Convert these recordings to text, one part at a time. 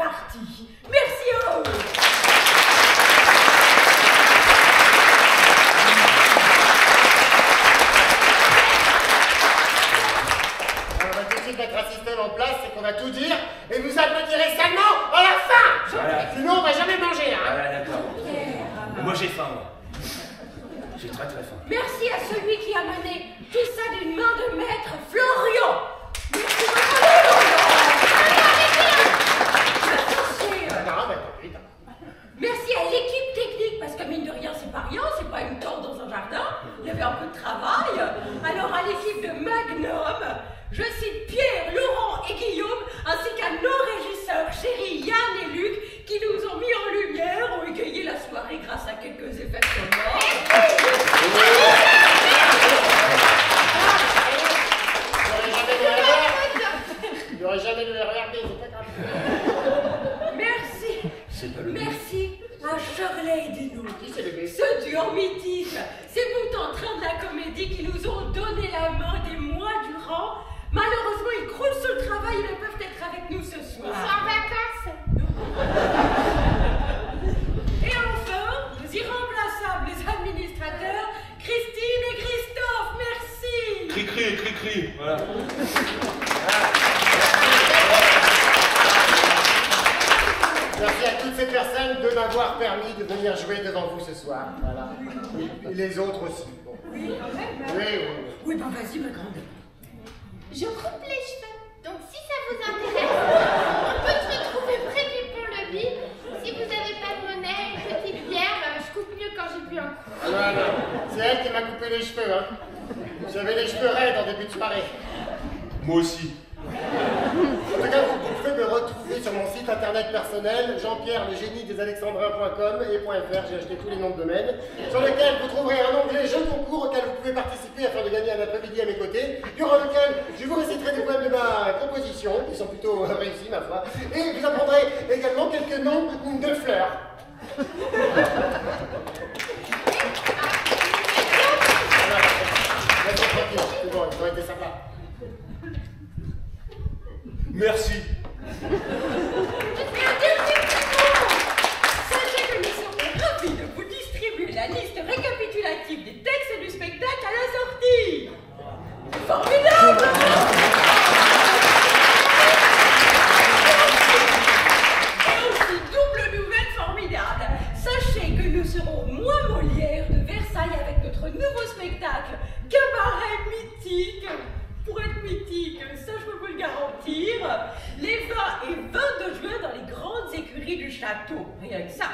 partie. Merci à eux. Mettre un système en place, c'est qu'on va tout dire et vous applaudirez seulement à la fin. Voilà. Sinon, on va jamais manger. Hein. Ah, d'accord. Moi, j'ai faim, moi. J'ai très très faim. Merci à celui qui a mené tout ça d'une main de maître, Florian. Merci Merci à l'équipe technique, parce que mine de rien, c'est pas rien, c'est pas une tente dans un jardin, il y avait un peu de travail. Alors à l'équipe de Magnum, je cite Pierre, Laurent et Guillaume, ainsi qu'à nos régisseurs chéris Yann et Luc, qui nous ont mis en lumière, ont égayé la soirée grâce à quelques effets sonores. Il n'y aurait jamais de RERD, c'est pas grave. Merci à Shirley et Dino, Qui c'est bébé? ce duo mythique, ces bouts en train de la comédie qui nous ont donné la main des mois durant. Malheureusement, ils croulent sur le travail, ils ne peuvent être avec nous ce soir. Ils sont en vacances. Et enfin, nos irremplaçables administrateurs, Christine et Christophe, merci. Cri-cri, cri-cri, voilà. Merci à toutes ces personnes de m'avoir permis de venir jouer devant vous ce soir. Voilà. Et les autres aussi. Bon. Oui, quand même. Oui. Oui, ben vas-y, ma grande. Je coupe les cheveux. Donc si ça vous intéresse, on peut se retrouver près du pont-levis. Si vous n'avez pas de monnaie, une petite bière, je coupe mieux quand j'ai bu un coup. Voilà. C'est elle qui m'a coupé les cheveux. Hein. J'avais les cheveux raides en début de soirée. Moi aussi. En tout cas, vous pouvez me retrouver sur mon site internet personnel, jean-pierre-le-génie-des-alexandrins.com et .fr, j'ai acheté tous les noms de domaine, sur lequel vous trouverez un onglet jeux concours auquel vous pouvez participer afin de gagner un après-midi à mes côtés, durant lequel je vous réciterai des poèmes de ma composition, qui sont plutôt réussis, ma foi, et vous apprendrez également quelques noms de fleurs. C'est bon, ils ont été sympas. Merci. Et un dernier petit mot. Sachez que nous sommes ravis de vous distribuer la liste récapitulative des textes du spectacle à la sortie. Formidable! Et aussi, double nouvelle formidable. Sachez que nous serons au Mois Molière de Versailles avec notre nouveau spectacle Cabaret mythique. Pour être mythique, ça je peux vous le garantir, les 20 et 22 juin dans les grandes écuries du château, rien que ça.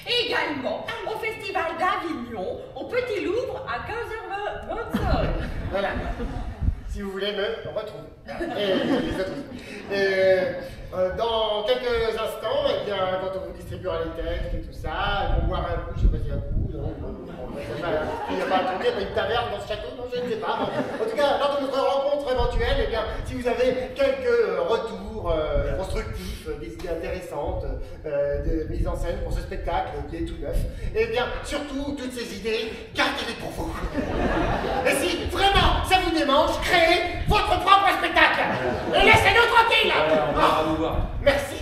Et également au Festival d'Avignon, au Petit Louvre à 15h25. Voilà. Si vous voulez me retrouver. Et les autres aussi. Dans quelques instants, eh bien, quand on vous distribuera les textes et tout ça, ils vont boire un coup, je sais pas s'il y a un coup, non, il n'y a pas un truc, il y a une taverne dans ce château, non, je ne sais pas. En tout cas, lors de notre rencontre éventuelle, eh bien, si vous avez quelques retours constructifs, des idées intéressantes, de mise en scène pour ce spectacle qui est tout neuf, eh bien, surtout, toutes ces idées, gardez-les pour vous. Et si vraiment ça vous démange, créez votre propre spectacle. Et laissez-nous tranquilles. On va vous voir. Merci.